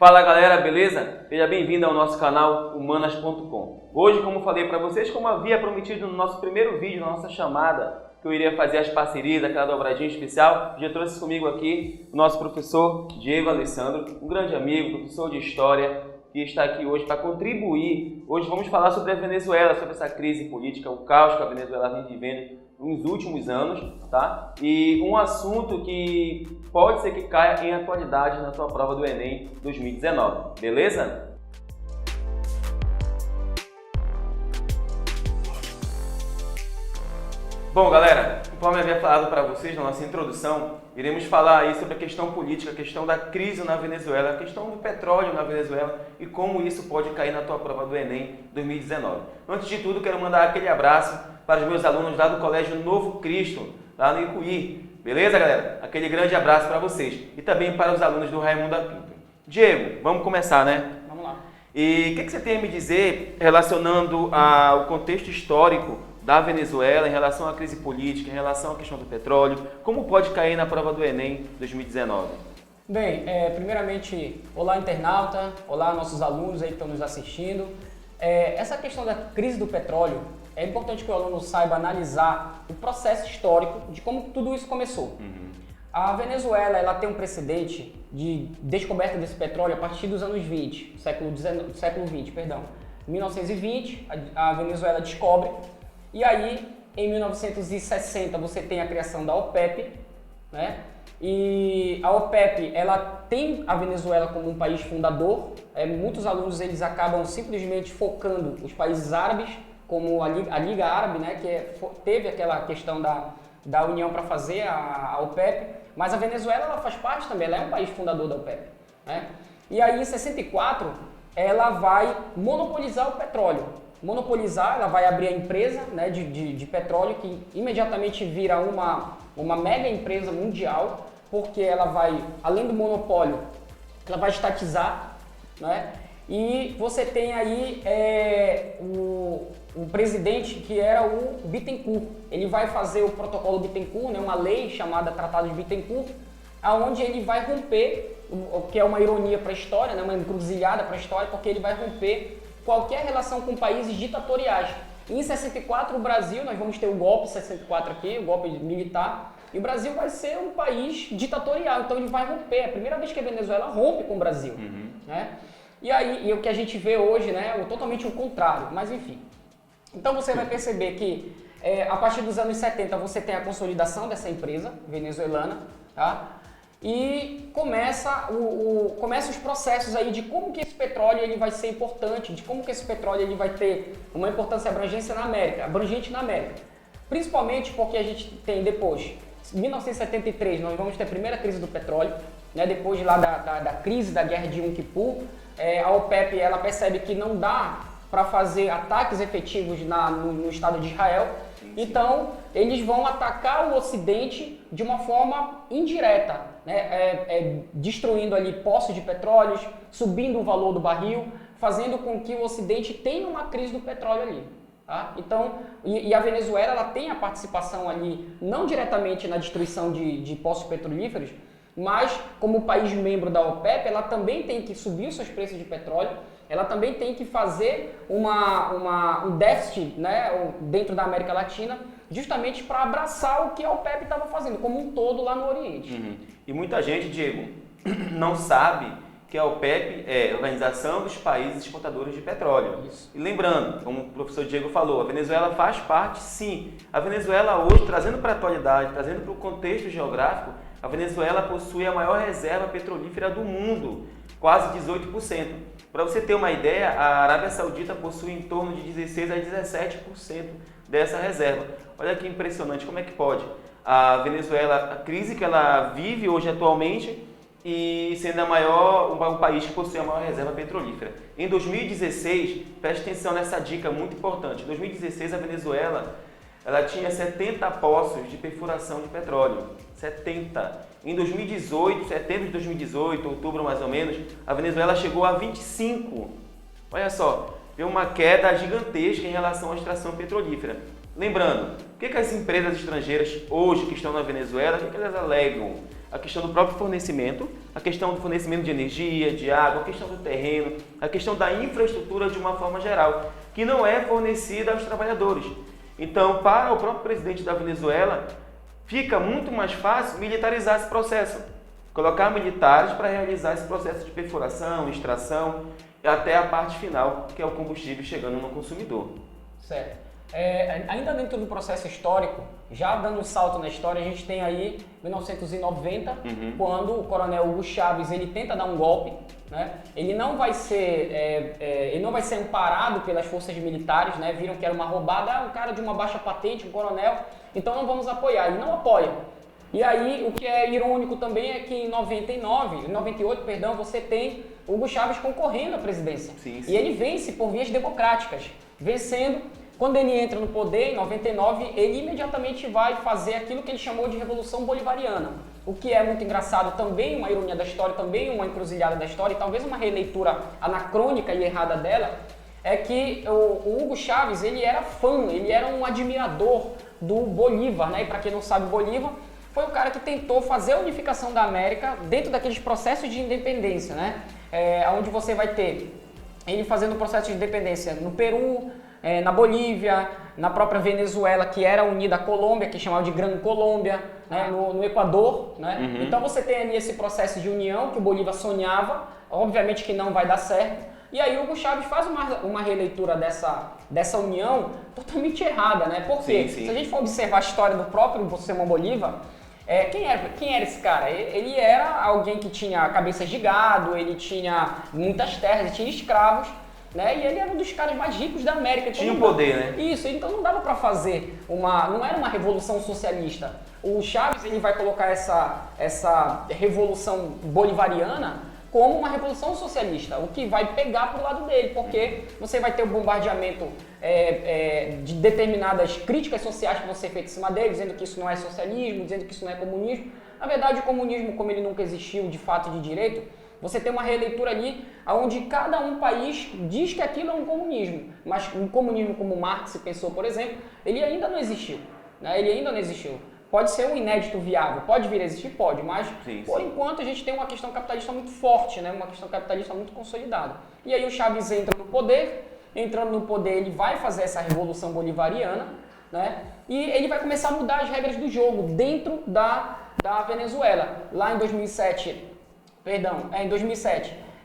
Fala galera, beleza? Seja bem-vindo ao nosso canal Humanas.com. Hoje, como falei para vocês, como havia prometido no nosso primeiro vídeo, na nossa chamada, que eu iria fazer as parcerias, aquela dobradinha especial, já trouxe comigo aqui o nosso professor Diego Alessandro, um grande amigo, professor de História, que está aqui hoje para contribuir. Hoje vamos falar sobre a Venezuela, sobre essa crise política, o caos que a Venezuela vem vivendo nos últimos anos, tá? E um assunto que pode ser que caia em atualidade na tua prova do Enem 2019, beleza? Bom, galera, conforme eu havia falado para vocês na nossa introdução, iremos falar aí sobre a questão política, a questão da crise na Venezuela, a questão do petróleo na Venezuela e como isso pode cair na tua prova do Enem 2019. Antes de tudo, quero mandar aquele abraço para os meus alunos lá do Colégio Novo Cristo, lá no Icuí. Beleza, galera? Aquele grande abraço para vocês. E também para os alunos do Raimundo Pinto. Diego, vamos começar, né? Vamos lá. E o que você tem a me dizer relacionando ao contexto histórico da Venezuela em relação à crise política, em relação à questão do petróleo? Como pode cair na prova do Enem 2019? Bem, primeiramente, olá internauta, olá nossos alunos aí que estão nos assistindo. Essa questão da crise do petróleo, é importante que o aluno saiba analisar o processo histórico de como tudo isso começou. A Venezuela ela tem um precedente de descoberta desse petróleo a partir dos anos 20, século XX, perdão. Em 1920, a Venezuela descobre, e aí em 1960 você tem a criação da OPEP, né? E a OPEP ela tem a Venezuela como um país fundador. Muitos alunos eles acabam simplesmente focando os países árabes, como a Liga Árabe, né, que teve aquela questão da união para fazer a OPEP, mas a Venezuela ela faz parte também, ela é um país fundador da OPEP, né? E aí em 64 ela vai monopolizar o petróleo. Monopolizar, ela vai abrir a empresa, né, de petróleo, que imediatamente vira uma mega empresa mundial, porque ela vai, além do monopólio, ela vai estatizar, né? E você tem aí o presidente que era o Bittencourt. Ele vai fazer o protocolo Bittencourt, né, uma lei chamada Tratado de Bittencourt, aonde ele vai romper, o que é uma ironia para a história, né, uma encruzilhada para a história, porque ele vai romper qualquer relação com países ditatoriais. Em 64, o Brasil, nós vamos ter o golpe 64 aqui, o golpe militar, e o Brasil vai ser um país ditatorial, então ele vai romper. É a primeira vez que a Venezuela rompe com o Brasil, né? E aí, o que a gente vê hoje, né, é totalmente o contrário, mas enfim. Então você vai perceber que a partir dos anos 70 você tem a consolidação dessa empresa venezuelana, tá? E começa os processos aí de como que esse petróleo ele vai ser importante, de como que esse petróleo ele vai ter uma importância abrangente na América. Principalmente porque a gente tem depois, em 1973, nós vamos ter a primeira crise do petróleo, né? Depois lá da crise da guerra de Yom Kippur, a OPEP ela percebe que não dá para fazer ataques efetivos no Estado de Israel. Então, eles vão atacar o Ocidente de uma forma indireta, né? Destruindo ali poços de petróleos, subindo o valor do barril, fazendo com que o Ocidente tenha uma crise do petróleo ali. Tá? Então, e a Venezuela ela tem a participação ali, não diretamente na destruição de poços petrolíferos, mas como país membro da OPEP, ela também tem que subir os seus preços de petróleo, ela também tem que fazer um déficit, né, dentro da América Latina, justamente para abraçar o que a OPEP estava fazendo, como um todo lá no Oriente. E muita gente, Diego, não sabe que a OPEP é a Organização dos Países Exportadores de Petróleo. Isso. E lembrando, como o professor Diego falou, a Venezuela faz parte, sim. A Venezuela hoje, trazendo para a atualidade, trazendo para o contexto geográfico, a Venezuela possui a maior reserva petrolífera do mundo, quase 18%. Para você ter uma ideia, a Arábia Saudita possui em torno de 16 a 17% dessa reserva. Olha que impressionante, como é que pode? A Venezuela, a crise que ela vive hoje atualmente e sendo um país que possui a maior reserva petrolífera. Em 2016, preste atenção nessa dica muito importante, em 2016 a Venezuela ela tinha 70 poços de perfuração de petróleo, 70. Em 2018, setembro de 2018, outubro mais ou menos, a Venezuela chegou a 25. Olha só, veio uma queda gigantesca em relação à extração petrolífera. Lembrando, o que as empresas estrangeiras hoje que estão na Venezuela, o que elas alegam? A questão do próprio fornecimento, a questão do fornecimento de energia, de água, a questão do terreno, a questão da infraestrutura de uma forma geral, que não é fornecida aos trabalhadores. Então, para o próprio presidente da Venezuela, fica muito mais fácil militarizar esse processo. Colocar militares para realizar esse processo de perfuração, extração, até a parte final, que é o combustível chegando no consumidor. Certo. Ainda dentro do processo histórico, já dando um salto na história, a gente tem aí 1990, quando o coronel Hugo Chávez ele tenta dar um golpe, né? Ele não vai ser amparado pelas forças militares, né? Viram que era uma roubada, um cara de uma baixa patente, um coronel, então não vamos apoiar. Ele não apoia. E aí, o que é irônico também é que em 98, você tem Hugo Chávez concorrendo à presidência. Sim. E ele vence por vias democráticas, vencendo. Quando ele entra no poder, em 99, ele imediatamente vai fazer aquilo que ele chamou de Revolução Bolivariana. O que é muito engraçado, também uma ironia da história, também uma encruzilhada da história, e talvez uma releitura anacrônica e errada dela, é que o Hugo Chávez, ele era fã, ele era um admirador do Bolívar, né? E para quem não sabe, Bolívar foi o cara que tentou fazer a unificação da América dentro daqueles processos de independência, né? Onde você vai ter ele fazendo o processo de independência no Peru, na Bolívia, na própria Venezuela, que era unida à Colômbia, que chamava de Gran Colômbia, né? no Equador, né? Então você tem ali esse processo de união que o Bolívar sonhava, obviamente que não vai dar certo, e aí o Hugo Chávez faz uma releitura dessa união totalmente errada, né? Porque se a gente for observar a história do próprio Simão Bolívar, quem era esse cara? Ele era alguém que tinha cabeças de gado, ele tinha muitas terras, ele tinha escravos, né? E ele era um dos caras mais ricos da América. Então tinha um poder, né? Isso, então não dava para fazer não era uma revolução socialista. O Chávez ele vai colocar essa revolução bolivariana como uma revolução socialista, o que vai pegar pro lado dele, porque você vai ter o bombardeamento de determinadas críticas sociais que vão ser feitas em cima dele, dizendo que isso não é socialismo, dizendo que isso não é comunismo. Na verdade, o comunismo, como ele nunca existiu de fato de direito, você tem uma releitura ali onde cada país diz que aquilo é um comunismo, mas um comunismo como Marx pensou, por exemplo, ele ainda não existiu, né? Ele ainda não existiu. Pode ser um inédito viável, pode vir a existir? Pode, mas por enquanto a gente tem uma questão capitalista muito forte, né? Uma questão capitalista muito consolidada. E aí o Chávez entra no poder, entrando no poder ele vai fazer essa revolução bolivariana, né? E ele vai começar a mudar as regras do jogo dentro da Venezuela. Lá em 2007,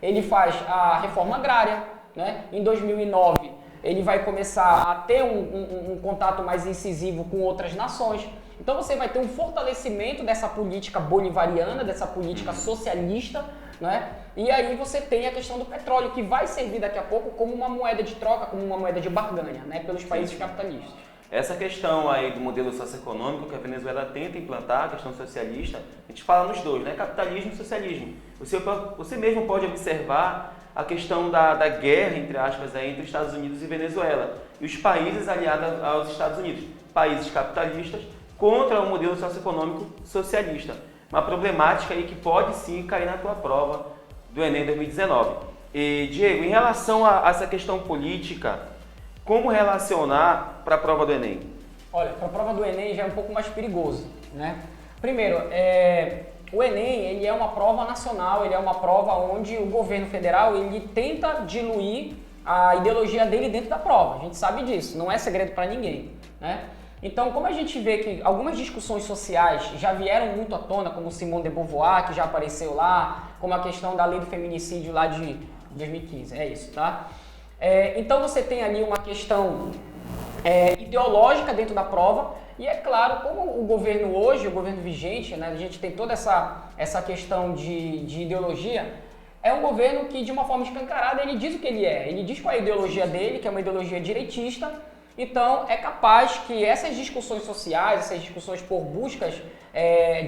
ele faz a reforma agrária, né? Em 2009 ele vai começar a ter um contato mais incisivo com outras nações. Então você vai ter um fortalecimento dessa política bolivariana, dessa política socialista, né? E aí você tem a questão do petróleo, que vai servir daqui a pouco como uma moeda de troca, como uma moeda de barganha, né? Pelos países capitalistas. Essa questão aí do modelo socioeconômico que a Venezuela tenta implantar, a questão socialista, a gente fala nos dois, né? Capitalismo e socialismo. Você mesmo pode observar a questão da guerra, entre aspas, entre os Estados Unidos e Venezuela, e os países aliados aos Estados Unidos, países capitalistas, contra o modelo socioeconômico socialista. Uma problemática aí que pode sim cair na tua prova do Enem 2019. E, Diego, em relação a essa questão política, como relacionar para a prova do Enem? Olha, para a prova do Enem já é um pouco mais perigoso, né? Primeiro, o Enem ele é uma prova nacional, ele é uma prova onde o governo federal ele tenta diluir a ideologia dele dentro da prova. A gente sabe disso, não é segredo para ninguém, né? Então, como a gente vê que algumas discussões sociais já vieram muito à tona, como Simone de Beauvoir, que já apareceu lá, como a questão da lei do feminicídio lá de 2015, é isso, tá? Então você tem ali uma questão ideológica dentro da prova e é claro, como o governo hoje, o governo vigente, né, a gente tem toda essa questão de ideologia, é um governo que de uma forma escancarada ele diz o que ele diz qual é a ideologia dele, que é uma ideologia direitista. Então, é capaz que essas discussões sociais, essas discussões por buscas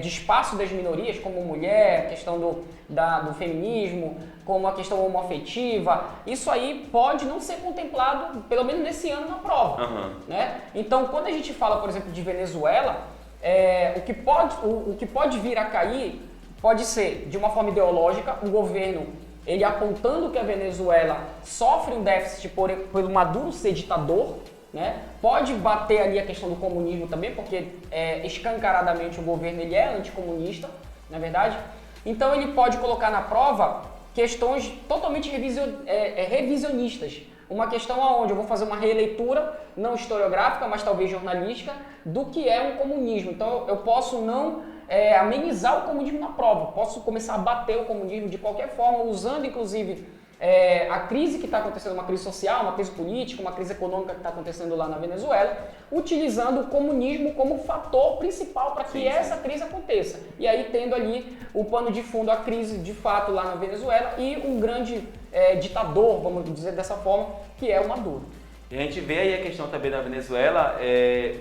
de espaço das minorias, como mulher, a questão do feminismo, como a questão homoafetiva, isso aí pode não ser contemplado, pelo menos nesse ano, na prova. Né? Então, quando a gente fala, por exemplo, de Venezuela, o que pode vir a cair pode ser, de uma forma ideológica, o governo ele apontando que a Venezuela sofre um déficit por Maduro ser ditador, né? Pode bater ali a questão do comunismo também, porque escancaradamente o governo ele é anticomunista, na verdade. Então ele pode colocar na prova questões totalmente revisionistas. Uma questão onde eu vou fazer uma releitura, não historiográfica, mas talvez jornalística, do que é um comunismo. Então eu posso não amenizar o comunismo na prova, posso começar a bater o comunismo de qualquer forma, usando inclusive a crise que está acontecendo, uma crise social, uma crise política, uma crise econômica que está acontecendo lá na Venezuela, utilizando o comunismo como fator principal para que essa crise aconteça. E aí tendo ali o pano de fundo, a crise de fato lá na Venezuela e um grande ditador, vamos dizer dessa forma, que é o Maduro. E a gente vê aí a questão também da Venezuela,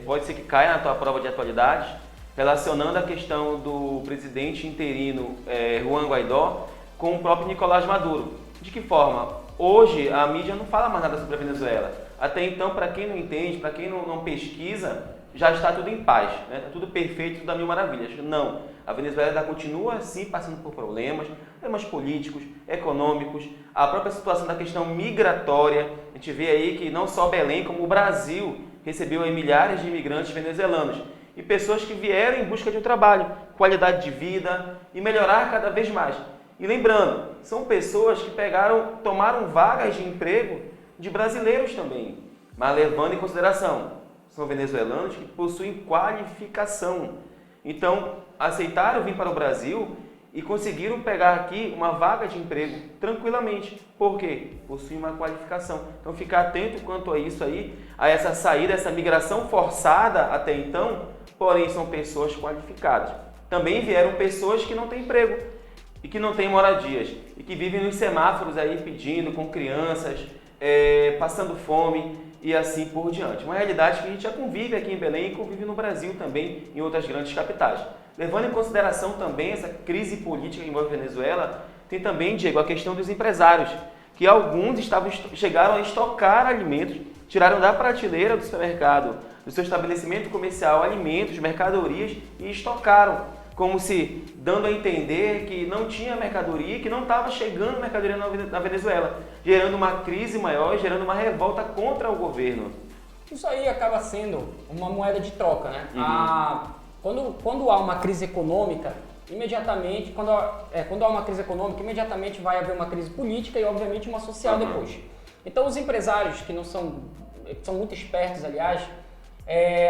pode ser que caia na tua prova de atualidade, relacionando a questão do presidente interino Juan Guaidó com o próprio Nicolás Maduro. De que forma? Hoje a mídia não fala mais nada sobre a Venezuela. Até então, para quem não entende, para quem não pesquisa, já está tudo em paz, né? Está tudo perfeito, tudo a mil maravilhas. Não, a Venezuela ainda continua assim passando por problemas políticos, econômicos, a própria situação da questão migratória. A gente vê aí que não só Belém, como o Brasil recebeu aí milhares de imigrantes venezuelanos e pessoas que vieram em busca de um trabalho, qualidade de vida e melhorar cada vez mais. E lembrando, são pessoas que tomaram vagas de emprego de brasileiros também, mas levando em consideração, são venezuelanos que possuem qualificação. Então, aceitaram vir para o Brasil e conseguiram pegar aqui uma vaga de emprego tranquilamente. Por quê? Possuem uma qualificação. Então, ficar atento quanto a isso aí, a essa saída, essa migração forçada até então, porém são pessoas qualificadas. Também vieram pessoas que não têm emprego e que não têm moradias e que vivem nos semáforos aí pedindo, com crianças, passando fome e assim por diante. Uma realidade que a gente já convive aqui em Belém e convive no Brasil também, em outras grandes capitais. Levando em consideração também essa crise política que envolve a Venezuela, tem também, Diego, a questão dos empresários, que alguns chegaram a estocar alimentos, tiraram da prateleira do supermercado, do seu estabelecimento comercial, alimentos, mercadorias e estocaram, como se dando a entender que não tinha mercadoria, que não estava chegando mercadoria na Venezuela, gerando uma crise maior, gerando uma revolta contra o governo. Isso aí acaba sendo uma moeda de troca, né? Quando há uma crise econômica, imediatamente, quando há uma crise econômica, imediatamente vai haver uma crise política e, obviamente, uma social depois. Então, os empresários, que são muito espertos, aliás,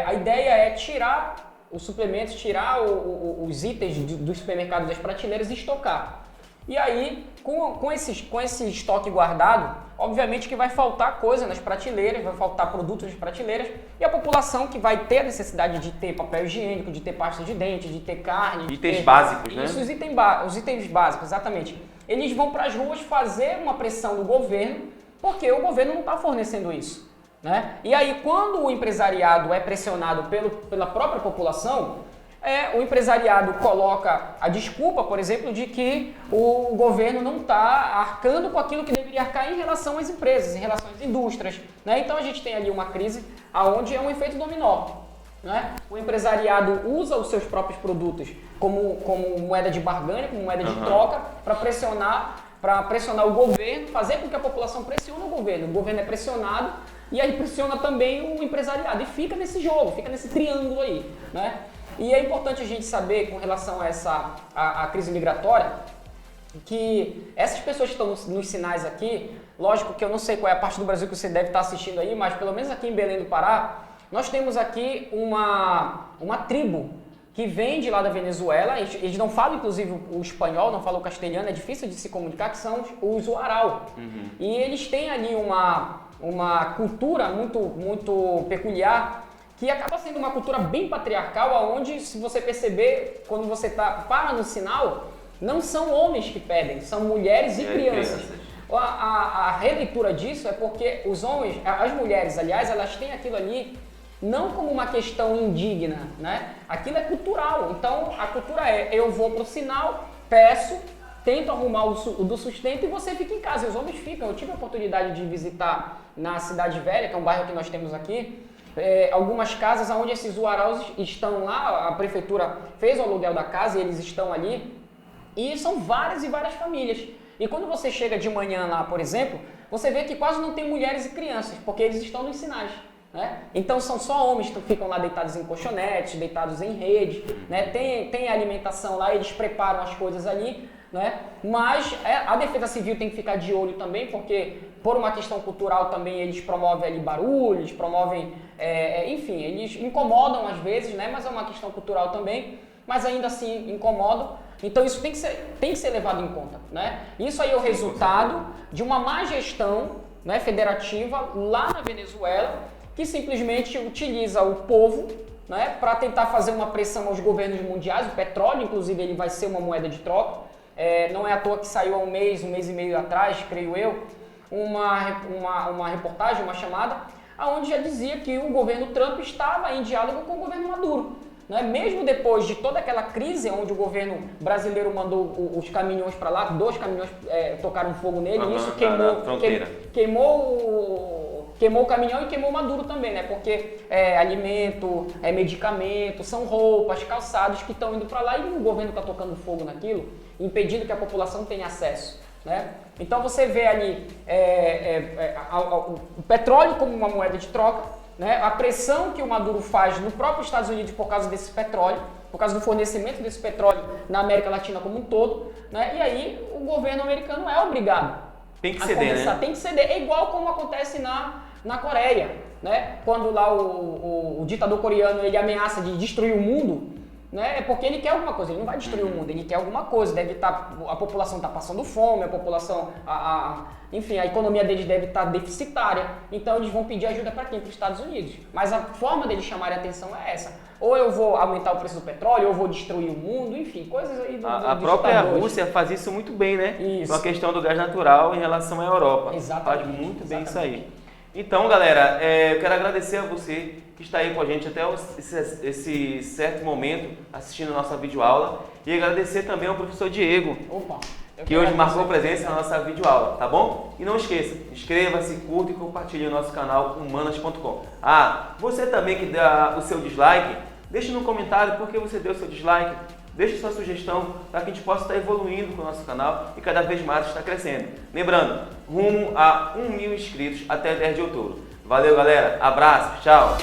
a ideia é tirar os suplementos, tirar os itens dos supermercados das prateleiras e estocar. E aí, com esse estoque guardado, obviamente que vai faltar coisa nas prateleiras, vai faltar produtos nas prateleiras, e a população que vai ter a necessidade de ter papel higiênico, de ter pasta de dente, de ter carne... Itens básicos, né? Isso, os itens básicos, exatamente. Eles vão para as ruas fazer uma pressão no governo, porque o governo não está fornecendo isso, né? E aí, quando o empresariado é pressionado pela própria população, o empresariado coloca a desculpa, por exemplo, de que o governo não está arcando com aquilo que deveria arcar em relação às empresas, em relação às indústrias, né? Então a gente tem ali uma crise onde é um efeito dominó, né? O empresariado usa os seus próprios produtos como moeda de barganha, como moeda de troca, para pressionar o governo, fazer com que a população pressione o governo é pressionado e aí pressiona também o empresariado e fica nesse jogo, fica nesse triângulo aí, né? E é importante a gente saber, com relação a crise migratória, que essas pessoas que estão nos sinais aqui, lógico que eu não sei qual é a parte do Brasil que você deve estar assistindo aí, mas pelo menos aqui em Belém do Pará, nós temos aqui uma tribo que vem de lá da Venezuela, eles não falam inclusive o espanhol, não falam o castelhano, é difícil de se comunicar, que são os Uarau. E eles têm ali uma cultura muito peculiar, que acaba sendo uma cultura bem patriarcal, onde, se você perceber, quando você para no sinal, não são homens que pedem, são mulheres e crianças. A releitura disso é porque os homens, as mulheres, aliás, elas têm aquilo ali não como uma questão indigna, né? Aquilo é cultural. Então, a cultura eu vou para o sinal, peço, tento arrumar o do sustento e você fica em casa. E os homens ficam. Eu tive a oportunidade de visitar na Cidade Velha, que é um bairro que nós temos aqui, algumas casas onde esses uaraus estão lá, a prefeitura fez o aluguel da casa e eles estão ali, e são várias e várias famílias. E quando você chega de manhã lá, por exemplo, você vê que quase não tem mulheres e crianças, porque eles estão nos sinais. né? Então são só homens que ficam lá deitados em colchonetes, deitados em rede, né? Tem alimentação lá, eles preparam as coisas ali, né? Mas a Defesa Civil tem que ficar de olho também, porque por uma questão cultural também eles promovem ali barulhos, promovem, enfim, eles incomodam às vezes, né? Mas é uma questão cultural também, mas ainda assim incomodam. Então isso tem que ser levado em conta, né? Isso aí é o resultado de uma má gestão, né, federativa lá na Venezuela, que simplesmente utiliza o povo, né, para tentar fazer uma pressão aos governos mundiais. O petróleo, inclusive, ele vai ser uma moeda de troca. Não é à toa que saiu há um mês e meio atrás, creio eu, uma reportagem, uma chamada, onde já dizia que o governo Trump estava em diálogo com o governo Maduro. Né? Mesmo depois de toda aquela crise, onde o governo brasileiro mandou os caminhões para lá, 2 caminhões tocaram fogo nele, e isso queimou o caminhão e queimou o Maduro também, né? Porque alimento, medicamento, são roupas, calçados que estão indo para lá e o governo está tocando fogo naquilo, impedindo que a população tenha acesso, né? Então você vê ali o petróleo como uma moeda de troca, né? A pressão que o Maduro faz no próprio Estados Unidos por causa desse petróleo, por causa do fornecimento desse petróleo na América Latina como um todo, né? E aí o governo americano é obrigado tem que ceder, né? Tem que ceder. É igual como acontece na Coreia, né? Quando lá o ditador coreano ele ameaça de destruir o mundo, né? É porque ele quer alguma coisa, ele não vai destruir o mundo, ele quer alguma coisa, a população está passando fome, a população, enfim, a economia deles deve estar deficitária, então eles vão pedir ajuda para quem? Para os Estados Unidos. Mas a forma deles chamarem a atenção é essa, ou eu vou aumentar o preço do petróleo, ou eu vou destruir o mundo, enfim, coisas aí A própria Rússia faz isso muito bem, né? Isso. Com a questão do gás natural em relação à Europa. Exatamente. Faz muito bem isso aí. Então, galera, eu quero agradecer a você que está aí com a gente até esse certo momento assistindo a nossa videoaula e agradecer também ao professor Diego, que hoje marcou presença na nossa videoaula, tá bom? E não esqueça, inscreva-se, curta e compartilhe o nosso canal humanas.com. Você também que dá o seu dislike, deixe no comentário por que você deu o seu dislike. Deixe sua sugestão para que a gente possa estar evoluindo com o nosso canal e cada vez mais estar crescendo. Lembrando, rumo a 1.000 inscritos até 10 de outubro. Valeu, galera. Abraço. Tchau.